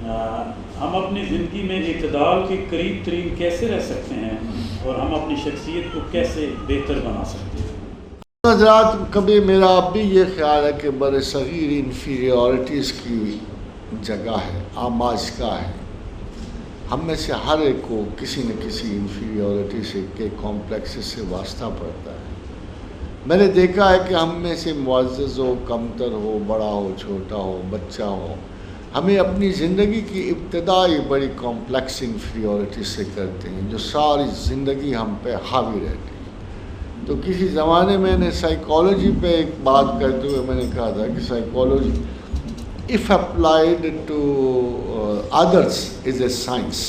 ہم اپنی زندگی میں اعتدال کے قریب ترین کیسے رہ سکتے ہیں اور ہم اپنی شخصیت کو کیسے بہتر بنا سکتے ہیں؟ حضرات، کبھی میرا اب بھی یہ خیال ہے کہ بر صغیر انفیریورٹیز کی جگہ ہے، آماج کا ہے. ہم میں سے ہر ایک کو کسی نہ کسی انفیریورٹی سے کے کمپلیکس سے واسطہ پڑتا ہے. میں نے دیکھا ہے کہ ہم میں سے معزز ہو، کمتر ہو، بڑا ہو، چھوٹا ہو، بچہ ہو، ہمیں اپنی زندگی کی ابتدائی بڑی کمپلیکس انفیریورٹی سے کرتے ہیں جو ساری زندگی ہم پہ حاوی رہتی ہے. تو کسی زمانے میں نے سائیکالوجی پہ ایک بات کرتے ہوئے میں نے کہا تھا کہ psychology if applied to others is a science,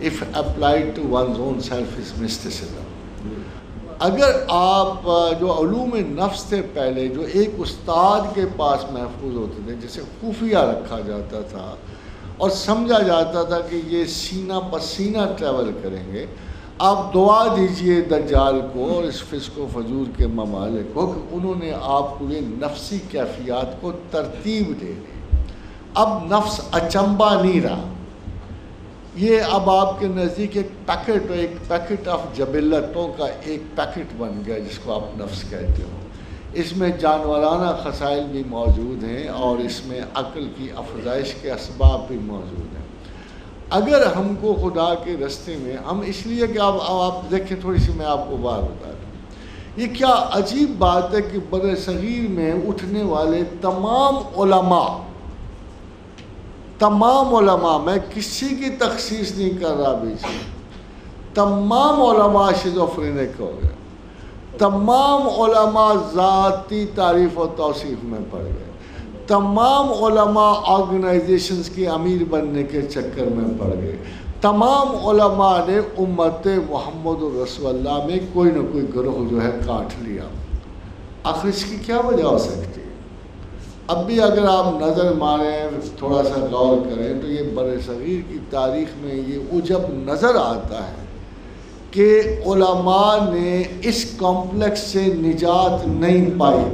if applied to one's own self is mysticism. اگر آپ جو علوم نفس تھے پہلے، جو ایک استاد کے پاس محفوظ ہوتے تھے، جسے خفیہ رکھا جاتا تھا اور سمجھا جاتا تھا کہ یہ سینہ پسینہ ٹریول کریں گے، آپ دعا دیجئے دجال کو اور اس فسق و فجور کے ممالک کو کہ انہوں نے آپ کو یہ نفسی کیفیات کو ترتیب دے دی. اب نفس اچنبا نہیں رہا، یہ اب آپ کے نزدیک ایک پیکٹ آف جبلتوں کا ایک پیکٹ بن گیا جس کو آپ نفس کہتے ہو. اس میں جانورانہ خصائل بھی موجود ہیں اور اس میں عقل کی افزائش کے اسباب بھی موجود ہیں. اگر ہم کو خدا کے رستے میں، ہم اس لیے کہ آپ دیکھیں، تھوڑی سی میں آپ کو بات بتا دوں، یہ کیا عجیب بات ہے کہ بر صغیر میں اٹھنے والے تمام علماء، میں کسی کی تخصیص نہیں کر رہا بیچ میں، تمام علماء شیزوفرینک ہو گئے، تمام علماء ذاتی تعریف و توصیف میں پڑ گئے، تمام علماء آرگنائزیشنز کی امیر بننے کے چکر میں پڑ گئے، تمام علماء نے امت محمد رسول اللہ میں کوئی نہ کوئی گروہ جو ہے کاٹ لیا. آخر اس کی کیا وجہ ہو سکتی ہے؟ اب بھی اگر آپ نظر ماریں، تھوڑا سا غور کریں تو یہ بر صغیر کی تاریخ میں یہ عجب نظر آتا ہے کہ علماء نے اس کمپلیکس سے نجات نہیں پائی.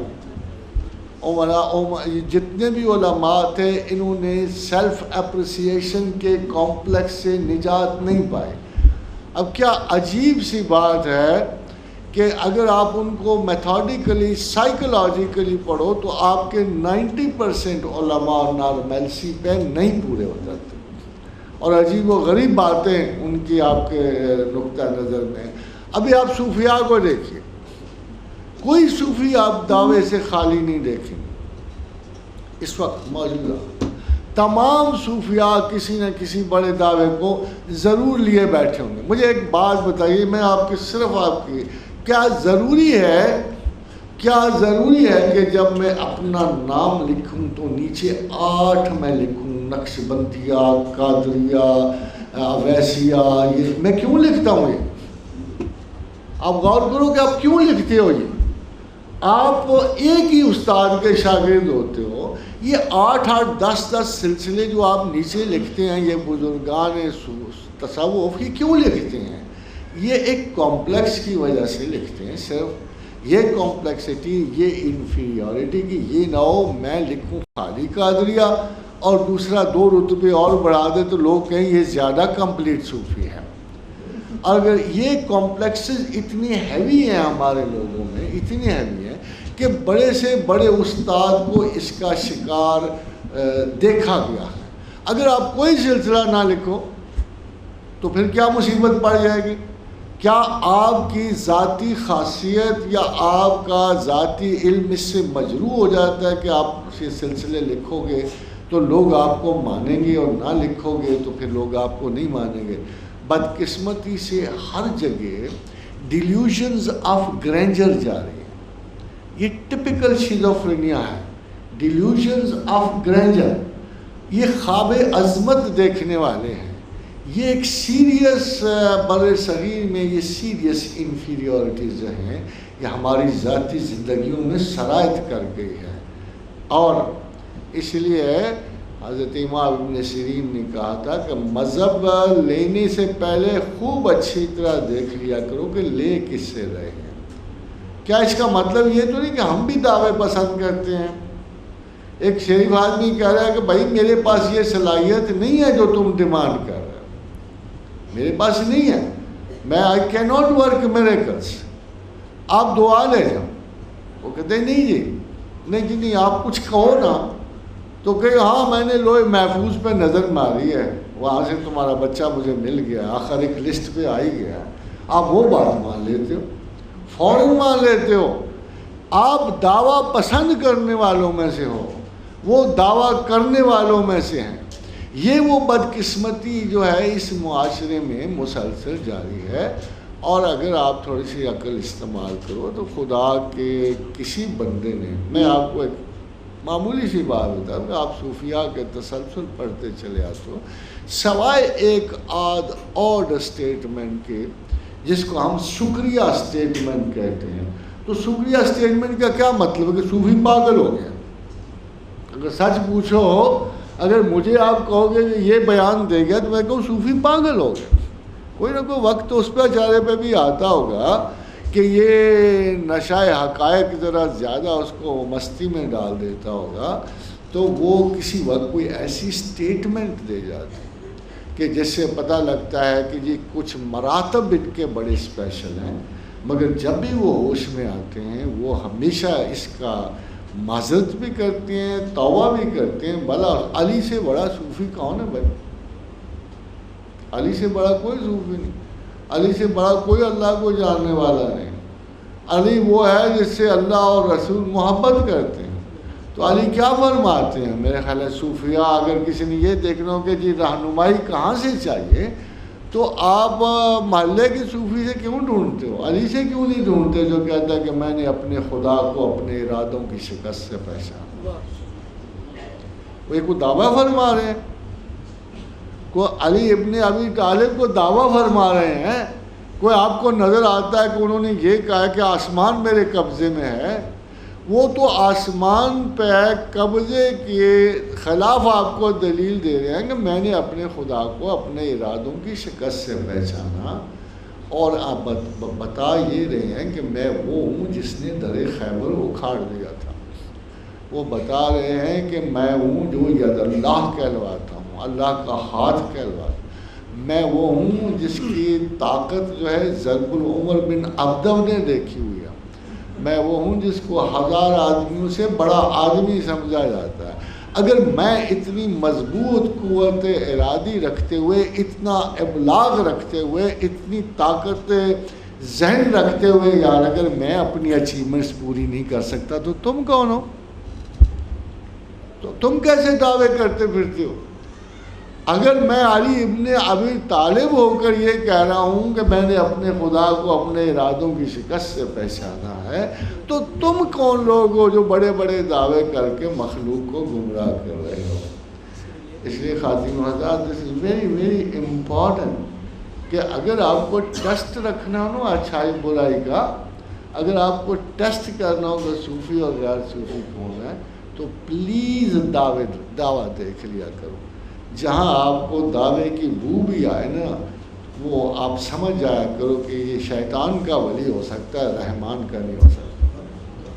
جتنے بھی علماء تھے انہوں نے سیلف اپریسیشن کے کمپلیکس سے نجات نہیں پائی. اب کیا عجیب سی بات ہے کہ اگر آپ ان کو میتھوڈیکلی، سائیکولوجیکلی پڑھو تو آپ کے 90% علماء نارملسی پہ نہیں پورے ہو جاتے، اور عجیب و غریب باتیں ان کی آپ کے نقطہ نظر میں. ابھی آپ صوفیاء کو دیکھیے، کوئی صوفی آپ دعوے سے خالی نہیں دیکھیں گے. اس وقت موجودہ تمام صوفیاء کسی نہ کسی بڑے دعوے کو ضرور لیے بیٹھے ہوں گے. مجھے ایک بات بتائیے، میں صرف آپ کی، کیا ضروری ہے کہ جب میں اپنا نام لکھوں تو نیچے 8 میں لکھوں، نقش بندیہ، قادریہ، اویسیہ؟ یہ میں کیوں لکھتا ہوں؟ یہ آپ غور کرو کہ آپ کیوں لکھتے ہو. یہ آپ ایک ہی استاد کے شاگرد ہوتے ہو، یہ 8 10 سلسلے جو آپ نیچے لکھتے ہیں، یہ بزرگان تصوف کی کیوں لکھتے ہیں؟ یہ ایک کمپلیکس کی وجہ سے لکھتے ہیں. صرف یہ کمپلیکسٹی، یہ انفیریورٹی کی یہ نہ ہو میں لکھوں خالی قادریہ اور دوسرا 2 رتبے اور بڑھا دے تو لوگ کہیں یہ زیادہ کمپلیٹ صوفی ہے. اگر یہ کمپلیکسز اتنی ہیوی ہیں ہمارے لوگوں میں، اتنی ہیوی ہیں کہ بڑے سے بڑے استاد کو اس کا شکار دیکھا گیا ہے. اگر آپ کوئی سلسلہ نہ لکھو تو پھر کیا مصیبت پڑ جائے گی؟ کیا آپ کی ذاتی خاصیت یا آپ کا ذاتی علم اس سے مجروح ہو جاتا ہے کہ آپ یہ سلسلے لکھو گے تو لوگ آپ کو مانیں گے، اور نہ لکھو گے تو پھر لوگ آپ کو نہیں مانیں گے؟ بدقسمتی سے ہر جگہ ڈیلیوژنز آف گرینجر جا رہی ہیں. یہ ٹپیکل شیزوفرینیا ہے، ڈیلیوژنز آف گرینجر. یہ خواب عظمت دیکھنے والے ہیں. یہ ایک سیریس بر صغیر میں یہ سیریس انفیریورٹیز جو ہیں یہ ہماری ذاتی زندگیوں میں سرایت کر گئی ہے. اور اس لیے حضرت امام ابن سیرین نے کہا تھا کہ مذہب لینے سے پہلے خوب اچھی طرح دیکھ لیا کرو کہ لے کس سے رہے ہیں. کیا اس کا مطلب یہ تو نہیں کہ ہم بھی دعوے پسند کرتے ہیں؟ ایک شریف آدمی کہہ رہا ہے کہ بھائی میرے پاس یہ صلاحیت نہیں ہے جو تم ڈیمانڈ کر رہے ہو، میرے پاس نہیں ہے، میں آئی کی ناٹ ورک میریکلس، آپ دعا لے جاؤ۔ وہ کہتے ہیں نہیں جی، نہیں آپ کچھ کہو نا، تو کہ ہاں میں نے لوہے محفوظ پہ نظر ماری ہے، وہاں سے تمہارا بچہ مجھے مل گیا، آخر ایک لسٹ پہ آ ہی گیا، آپ وہ بات مان لیتے ہو، فوراً مان لیتے ہو۔ آپ دعویٰ پسند کرنے والوں میں سے ہو، وہ دعویٰ کرنے والوں میں سے ہیں۔ یہ وہ بدقسمتی جو ہے اس معاشرے میں مسلسل جاری ہے، اور اگر آپ تھوڑی سی عقل استعمال کرو تو خدا کے کسی بندے نے، میں آپ کو ایک معمولی سی بات بتاؤں کہ آپ صوفیاء کے تسلسل پڑھتے چلے آتے ہو، سوائے ایک آدھ اوڈ اسٹیٹمنٹ کے جس کو ہم شکریہ اسٹیٹمنٹ کہتے ہیں، تو شکریہ اسٹیٹمنٹ کا کیا مطلب ہے کہ صوفی پاگل ہو گیا۔ اگر سچ پوچھو، اگر مجھے آپ کہو گے کہ یہ بیان دے گیا تو میں کہوں صوفی پاگل ہو گیا۔ کوئی نہ کوئی وقت تو اس پہ چارے پہ بھی آتا ہوگا کہ یہ نشہ حقائق ذرا زیادہ اس کو مستی میں ڈال دیتا ہوگا، تو وہ کسی وقت کوئی ایسی اسٹیٹمنٹ دے جاتی کہ جس سے پتہ لگتا ہے کہ جی کچھ مراتب ان کے بڑے اسپیشل ہیں، مگر جب بھی وہ ہوش میں آتے ہیں وہ ہمیشہ اس کا معذرت بھی کرتے ہیں، توبہ بھی کرتے ہیں۔ بھلا علی سے بڑا صوفی کون ہے بھائی؟ علی سے بڑا کوئی صوفی نہیں، علی سے بڑا کوئی اللہ کو جاننے والا نہیں۔ علی وہ ہے جس سے اللہ اور رسول محبت کرتے ہیں۔ تو علی کیا فرماتے ہیں؟ میرے خیال ہے صوفیاء اگر کسی نے یہ دیکھنا ہو کہ جی رہنمائی کہاں سے چاہیے، تو آپ محلے کے صوفی سے کیوں ڈھونڈتے ہو؟ علی سے کیوں نہیں ڈھونڈتے جو کہتا ہے کہ میں نے اپنے خدا کو اپنے ارادوں کی شکست سے پہچانا؟ وہ کوئی دعویٰ فرما رہے ہیں، کوئی علی ابن ابی طالب کو دعویٰ فرما رہے ہیں، کوئی آپ کو نظر آتا ہے کہ انہوں نے یہ کہا کہ آسمان میرے قبضے میں ہے، وہ تو آسمان پہ قبضے کے خلاف آپ کو دلیل دے رہے ہیں کہ میں نے اپنے خدا کو اپنے ارادوں کی شکست سے پہچانا، اور آپ بتا یہ رہے ہیں کہ میں وہ ہوں جس نے در خیبر اکھاڑ دیا تھا۔ وہ بتا رہے ہیں کہ میں ہوں جو ید اللہ کہلواتا ہوں، اللہ کا ہاتھ کہلواتا ہوں، میں وہ ہوں جس کی طاقت جو ہے ضرب العمر بن عبدو نے دیکھی ہوئی ہے، میں وہ ہوں جس کو 1000 آدمیوں سے بڑا آدمی سمجھا جاتا ہے۔ اگر میں اتنی مضبوط قوت ارادی رکھتے ہوئے، اتنا ابلاغ رکھتے ہوئے، اتنی طاقت ذہن رکھتے ہوئے یار اگر میں اپنی اچیومنٹس پوری نہیں کر سکتا تو تم کون ہو؟ تو تم کیسے دعوے کرتے پھرتے ہو؟ اگر میں علی ابن ابی طالب ہو کر یہ کہہ رہا ہوں کہ میں نے اپنے خدا کو اپنے ارادوں کی شکست سے پہچانا ہے، تو تم کون لوگ ہو جو بڑے بڑے دعوے کر کے مخلوق کو گمراہ کر رہے ہو؟ اس لیے خاتون حضرات، دس از ویری ویری امپورٹنٹ کہ اگر آپ کو ٹیسٹ رکھنا ہو نا اچھائی برائی کا، اگر آپ کو ٹیسٹ کرنا ہو کہ صوفی اور غیر صوفی کون ہے، تو پلیز دعویٰ دیکھ لیا کرو۔ جہاں آپ کو دعوے کی بو بھی آئے نا، وہ آپ سمجھ جایا کرو کہ یہ شیطان کا ولی ہو سکتا ہے، رحمان کا نہیں ہو سکتا۔